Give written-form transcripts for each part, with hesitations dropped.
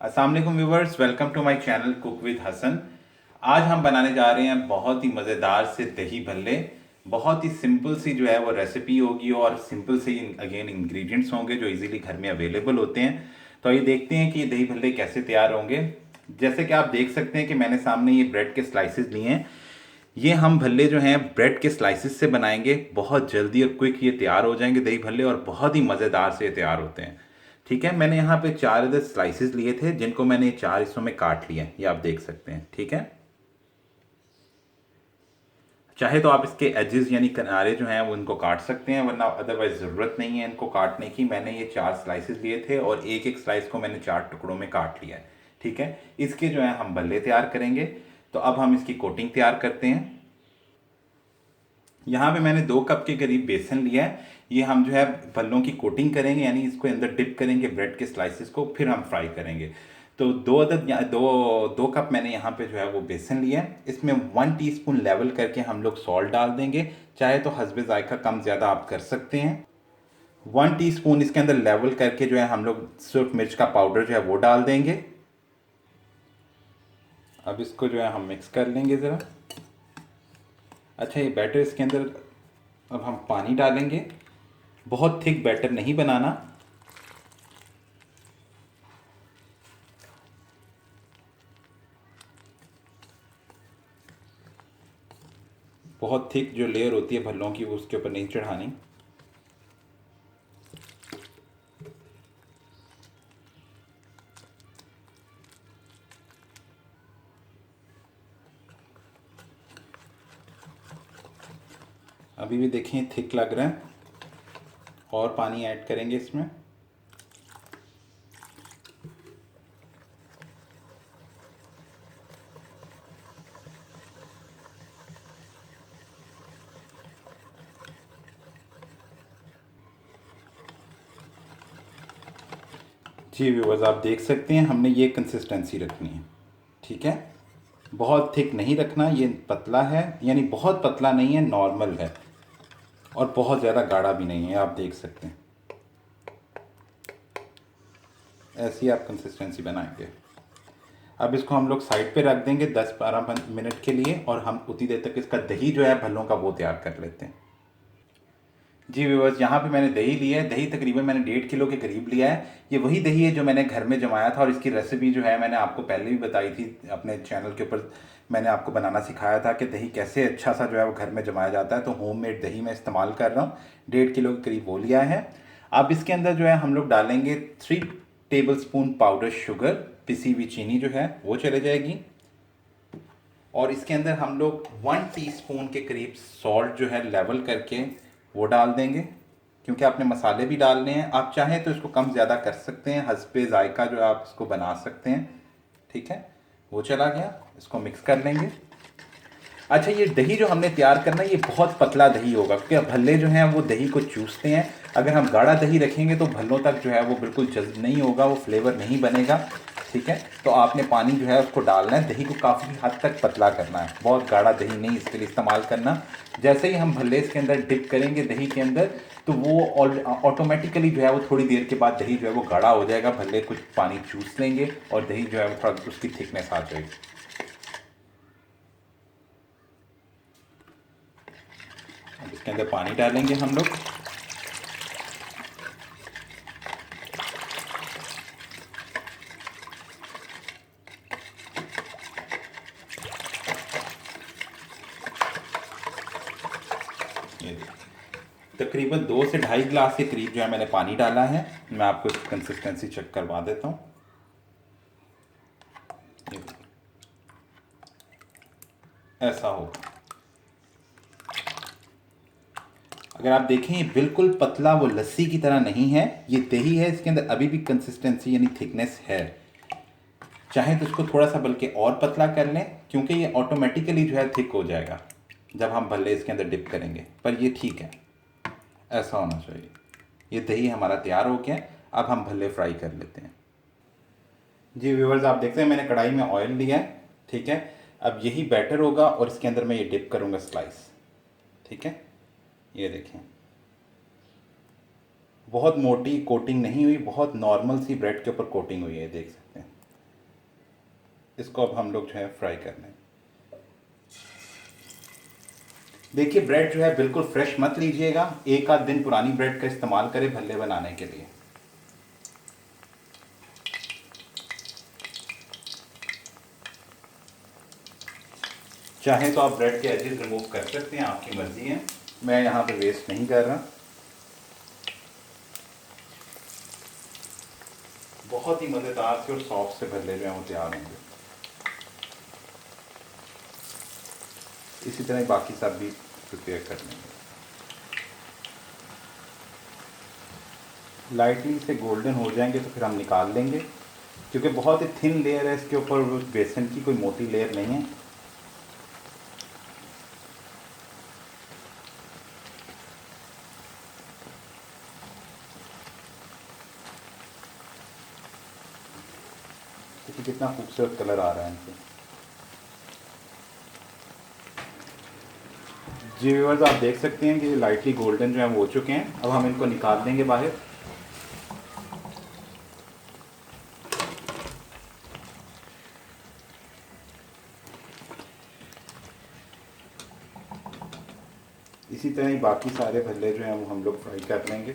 अस्सलाम वालेकुम viewers, welcome to my channel cook with Hasan. आज हम बनाने जा रहे हैं बहुत ही मज़ेदार से दही भल्ले। बहुत ही सिंपल सी जो है वो रेसिपी होगी और सिंपल से ही अगेन इंग्रेडिएंट्स होंगे जो इजीली घर में अवेलेबल होते हैं। तो ये देखते हैं कि ये दही भल्ले कैसे तैयार होंगे। जैसे कि आप देख सकते हैं कि मैंने सामने ये ब्रेड के स्लाइसेस लिए हैं। ये हम भल्ले जो हैं ब्रेड के स्लाइसेस से बनाएंगे। बहुत जल्दी और क्विक ये तैयार हो जाएंगे दही भल्ले, और बहुत ही मज़ेदार से ये तैयार होते हैं। ठीक है, मैंने यहाँ पे 4 इधर स्लाइसेस लिए थे जिनको मैंने 4 हिस्सों में काट लिया है, ये आप देख सकते हैं। ठीक है, चाहे तो आप इसके एजेस यानी किनारे जो हैं वो इनको काट सकते हैं, वरना अदरवाइज ज़रूरत नहीं है इनको काटने की। मैंने ये 4 स्लाइसेस लिए थे और एक एक स्लाइस को मैंने 4 टुकड़ों में काट लिया है। ठीक है, इसके जो है हम भल्ले तैयार करेंगे। तो अब हम इसकी कोटिंग तैयार करते हैं। यहाँ पे मैंने 2 कप के करीब बेसन लिया है। ये हम जो है भल्लों की कोटिंग करेंगे, यानी इसको अंदर डिप करेंगे ब्रेड के स्लाइसेस को, फिर हम फ्राई करेंगे। तो 2 कप मैंने यहाँ पे जो है वो बेसन लिया है। इसमें 1 टीस्पून लेवल करके हम लोग सॉल्ट डाल देंगे। चाहे तो हस्बे जायका कम ज़्यादा आप कर सकते हैं। 1 टीस्पून इसके अंदर लेवल करके जो है हम लोग सिर्फ मिर्च का पाउडर जो है वो डाल देंगे। अब इसको जो है हम मिक्स कर लेंगे ज़रा। अच्छा, ये बैटर इसके अंदर अब हम पानी डालेंगे। बहुत थिक बैटर नहीं बनाना। बहुत थिक जो लेयर होती है भल्लों की वो उसके ऊपर नहीं चढ़ानी। अभी भी देखें थिक लग रहा है, और पानी ऐड करेंगे इसमें। जी व्यूवर्स, आप देख सकते हैं हमने ये कंसिस्टेंसी रखनी है। ठीक है, बहुत थिक नहीं रखना, ये पतला है, यानी बहुत पतला नहीं है, नॉर्मल है, और बहुत ज़्यादा गाढ़ा भी नहीं है। आप देख सकते हैं ऐसी आप कंसिस्टेंसी बनाएंगे। अब इसको हम लोग साइड पे रख देंगे 10-12 मिनट के लिए, और हम उतनी देर तक इसका दही जो है भल्लों का वो तैयार कर लेते हैं। जी व्यूअर्स, यहाँ पे मैंने दही लिया है। दही तकरीबन मैंने 1.5 किलो के करीब लिया है। ये वही दही है जो मैंने घर में जमाया था, और इसकी रेसिपी जो है मैंने आपको पहले भी बताई थी अपने चैनल के ऊपर। मैंने आपको बनाना सिखाया था कि दही कैसे अच्छा सा जो है वो घर में जमाया जाता है। तो होममेड दही मैं इस्तेमाल कर रहा हूँ। 1.5 किलो के करीब वो लिया है। अब इसके अंदर जो है हम लोग डालेंगे 3 टेबल स्पून पाउडर शुगर, पिसी हुई चीनी जो है वो चले जाएगी। और इसके अंदर हम लोग 1 टीस्पून के करीब सॉल्ट जो है लेवल करके वो डाल देंगे, क्योंकि आपने मसाले भी डालने हैं। आप चाहें तो इसको कम ज़्यादा कर सकते हैं, हस्बे जायका जो आप इसको बना सकते हैं। ठीक है, वो चला गया। इसको मिक्स कर लेंगे। अच्छा, ये दही जो हमने तैयार करना है ये बहुत पतला दही होगा, क्योंकि भल्ले जो हैं वो दही को चूसते हैं। अगर हम गाढ़ा दही रखेंगे तो भल्लों तक जो है वो बिल्कुल जज्ब नहीं होगा, वो फ्लेवर नहीं बनेगा। ठीक है, तो आपने पानी जो है उसको डालना है। दही को काफ़ी हद तक पतला करना है, बहुत गाढ़ा दही नहीं इसके लिए इस्तेमाल करना। जैसे ही हम भल्ले इसके अंदर डिप करेंगे दही के अंदर, तो वो ऑटोमेटिकली जो है वो थोड़ी देर के बाद दही जो है वो गाढ़ा हो जाएगा। भल्ले कुछ पानी चूस लेंगे और दही जो है वो थोड़ा उसकी थिकनेस आ जाएगी। अब इसके अंदर पानी डालेंगे हम लोग। ये देखिए, तकरीबन 2 से ढाई गिलास के करीब जो है मैंने पानी डाला है। मैं आपको इसकी कंसिस्टेंसी चेक करवा देता हूँ। ये देखिए, ऐसा होगा। अगर आप देखें ये बिल्कुल पतला वो लस्सी की तरह नहीं है, ये दही है। इसके अंदर अभी भी कंसिस्टेंसी यानी थिकनेस है। चाहे तो इसको थोड़ा सा बल्कि और पतला कर लें, क्योंकि ये ऑटोमेटिकली जो है थिक हो जाएगा जब हम भल्ले इसके अंदर डिप करेंगे। पर ये ठीक है, ऐसा होना चाहिए। ये दही हमारा तैयार हो गया है। अब हम भल्ले फ्राई कर लेते हैं। जी व्यूवर्स, आप देखते हैं मैंने कढ़ाई में ऑयल लिया है। ठीक है, अब यही बैटर होगा और इसके अंदर मैं ये डिप करूँगा स्लाइस। ठीक है, ये देखें, बहुत मोटी कोटिंग नहीं हुई, बहुत नॉर्मल सी ब्रेड के ऊपर कोटिंग हुई है, देख सकते हैं। इसको अब हम लोग जो है फ्राई कर लें। देखिए ब्रेड जो है बिल्कुल फ्रेश मत लीजिएगा, एक आध दिन पुरानी ब्रेड का इस्तेमाल करें भल्ले बनाने के लिए। चाहे तो आप ब्रेड के एजेस रिमूव कर सकते हैं, आपकी मर्जी है, मैं यहाँ पे वेस्ट नहीं कर रहा। बहुत ही मज़ेदार से और सॉफ्ट से भल्ले जो हैं वो तैयार होंगे। इसी तरह बाकी सब भी प्रिपेयर कर लेंगे। लाइटली से गोल्डन हो जाएंगे तो फिर हम निकाल लेंगे, क्योंकि बहुत ही थिन लेयर है इसके ऊपर, बेसन की कोई मोटी लेयर नहीं है। देखिए कितना खूबसूरत कलर आ रहा है इनसे। जी व्यूअर्स, आप देख सकते हैं कि लाइटली गोल्डन जो है वो हो चुके हैं। अब हम इनको निकाल देंगे बाहर। इसी तरह ही बाकी सारे भल्ले जो हैं वो हम लोग फ्राई कर लेंगे।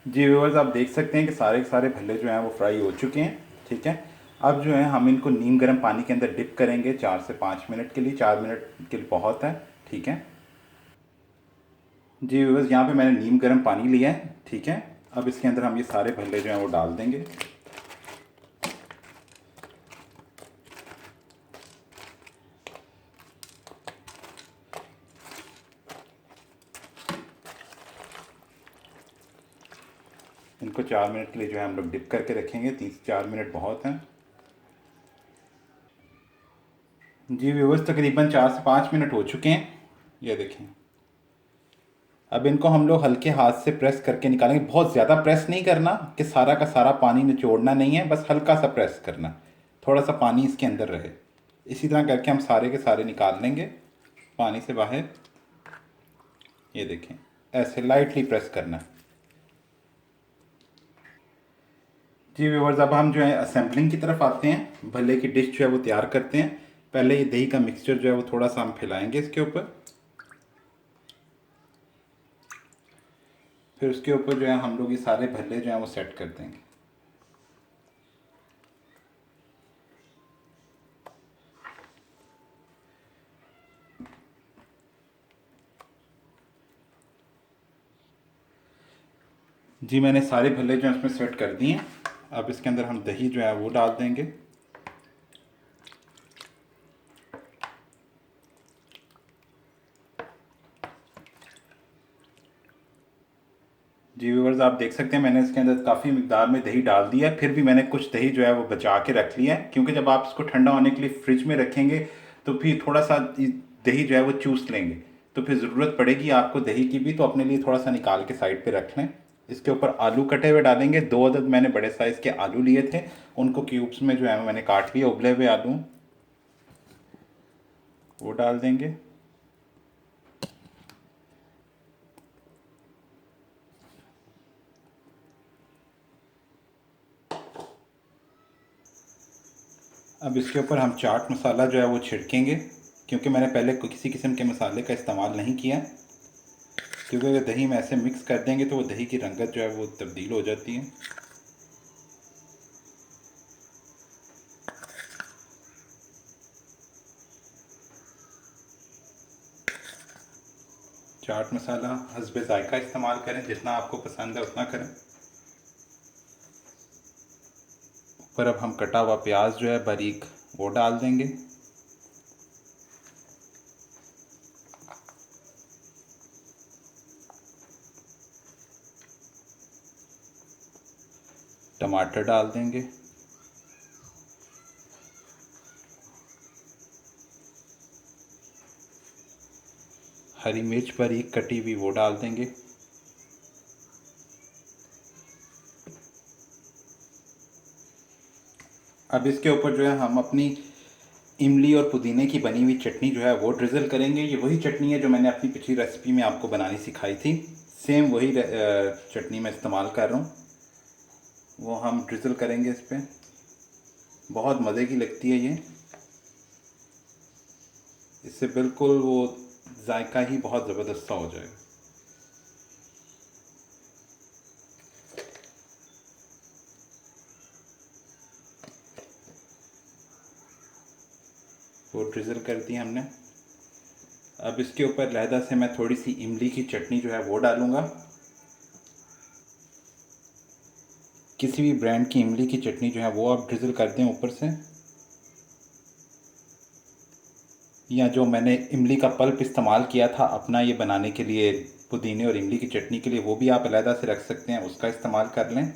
जी व्यूअर्स, आप देख सकते हैं कि सारे के सारे भल्ले जो हैं वो फ्राई हो चुके हैं। ठीक है, अब जो है हम इनको नीम गर्म पानी के अंदर डिप करेंगे 4 से 5 मिनट के लिए। 4 मिनट के लिए बहुत है। ठीक है जी व्यूअर्स, यहाँ पे मैंने नीम गर्म पानी लिया है। ठीक है, अब इसके अंदर हम ये सारे भल्ले जो हैं वो डाल देंगे। इनको 4 मिनट के लिए जो है हम लोग डिप करके रखेंगे। 3 से 4 मिनट बहुत हैं। जी व्यूअर्स, तकरीबन 4 से 5 मिनट हो चुके हैं। ये देखें। अब इनको हम लोग हल्के हाथ से प्रेस करके निकालेंगे। बहुत ज़्यादा प्रेस नहीं करना कि सारा का सारा पानी निचोड़ना नहीं है, बस हल्का सा प्रेस करना, थोड़ा सा पानी इसके अंदर रहे। इसी तरह करके हम सारे के सारे निकाल लेंगे पानी से बाहर। ये देखें, ऐसे लाइटली प्रेस करना। जी व्यूअर्स, अब हम जो है असेंबलिंग की तरफ आते हैं। भल्ले की डिश जो है वो तैयार करते हैं। पहले ये दही का मिक्सचर जो है वो थोड़ा सा हम फैलाएंगे इसके ऊपर। फिर उसके ऊपर जो है हम लोग ये सारे भल्ले जो हैं वो सेट कर देंगे। जी मैंने सारे भल्ले जो हैं इसमें सेट कर दिए हैं। अब इसके अंदर हम दही जो है वो डाल देंगे। जी व्यूअर्स, आप देख सकते हैं मैंने इसके अंदर काफ़ी मिकदार में दही डाल दिया है। फिर भी मैंने कुछ दही जो है वो बचा के रख लिया है, क्योंकि जब आप इसको ठंडा होने के लिए फ्रिज में रखेंगे तो फिर थोड़ा सा दही जो है वो चूस लेंगे, तो फिर ज़रूरत पड़ेगी आपको दही की भी, तो अपने लिए थोड़ा सा निकाल के साइड पे रख लें। इसके ऊपर आलू कटे हुए डालेंगे। 2 अदद मैंने बड़े साइज़ के आलू लिए थे, उनको क्यूब्स में जो है मैंने काट लिया। उबले हुए आलू वो डाल देंगे। अब इसके ऊपर हम चाट मसाला जो है वो छिड़केंगे, क्योंकि मैंने पहले किसी किस्म के मसाले का इस्तेमाल नहीं किया, क्योंकि अगर दही में ऐसे मिक्स कर देंगे तो वो दही की रंगत जो है वो तब्दील हो जाती है। चाट मसाला हस्बे जायका इस्तेमाल करें, जितना आपको पसंद है उतना करें। ऊपर अब हम कटा हुआ प्याज जो है बारीक वो डाल देंगे। टमाटर डाल देंगे। हरी मिर्च बारीक कटी हुई वो डाल देंगे। अब इसके ऊपर जो है हम अपनी इमली और पुदीने की बनी हुई चटनी जो है वो ड्रिज़ल करेंगे। ये वही चटनी है जो मैंने अपनी पिछली रेसिपी में आपको बनानी सिखाई थी। सेम वही चटनी मैं इस्तेमाल कर रहा हूँ, वो हम ड्रिज़ल करेंगे इस पर। बहुत मज़े की लगती है ये, इससे बिल्कुल वो जायका ही बहुत ज़बरदस्त सा हो जाएगा। वो ड्रिज़ल कर दी हमने। अब इसके ऊपर लहदा से मैं थोड़ी सी इमली की चटनी जो है वो डालूँगा। किसी भी ब्रांड की इमली की चटनी जो है वो आप ड्रिज़ल कर दें ऊपर से, या जो मैंने इमली का पल्प इस्तेमाल किया था अपना ये बनाने के लिए, पुदीने और इमली की चटनी के लिए, वो भी आप अलहदा से रख सकते हैं, उसका इस्तेमाल कर लें।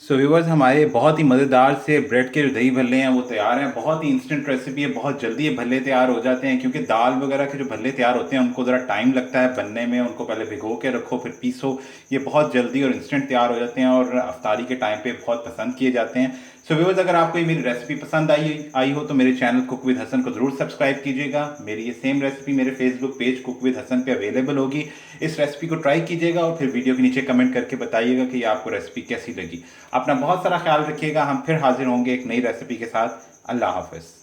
सो व्यूअर्स, हमारे बहुत ही मज़ेदार से ब्रेड के जो दही भल्ले हैं वो तैयार हैं। बहुत ही इंस्टेंट रेसिपी है, बहुत जल्दी ये भल्ले तैयार हो जाते हैं, क्योंकि दाल वगैरह के जो भल्ले तैयार होते हैं उनको ज़रा टाइम लगता है बनने में, उनको पहले भिगो के रखो फिर पीसो। ये बहुत जल्दी और इंस्टेंट तैयार हो जाते हैं और अफ्तारी के टाइम पे बहुत पसंद किए जाते हैं। सो व्यूअर्स, अगर आपको ये मेरी रेसिपी पसंद आई हो तो मेरे चैनल कुक विद हसन को ज़रूर सब्सक्राइब कीजिएगा। मेरी ये सेम रेसिपी मेरे Facebook page cook with Hasan पे अवेलेबल होगी। इस रेसिपी को ट्राई कीजिएगा और फिर वीडियो के नीचे कमेंट करके बताइएगा कि ये आपको रेसिपी कैसी लगी। अपना बहुत सारा ख्याल रखिएगा। हम फिर हाजिर होंगे एक नई रेसिपी के साथ। अल्लाह हाफ़िज़।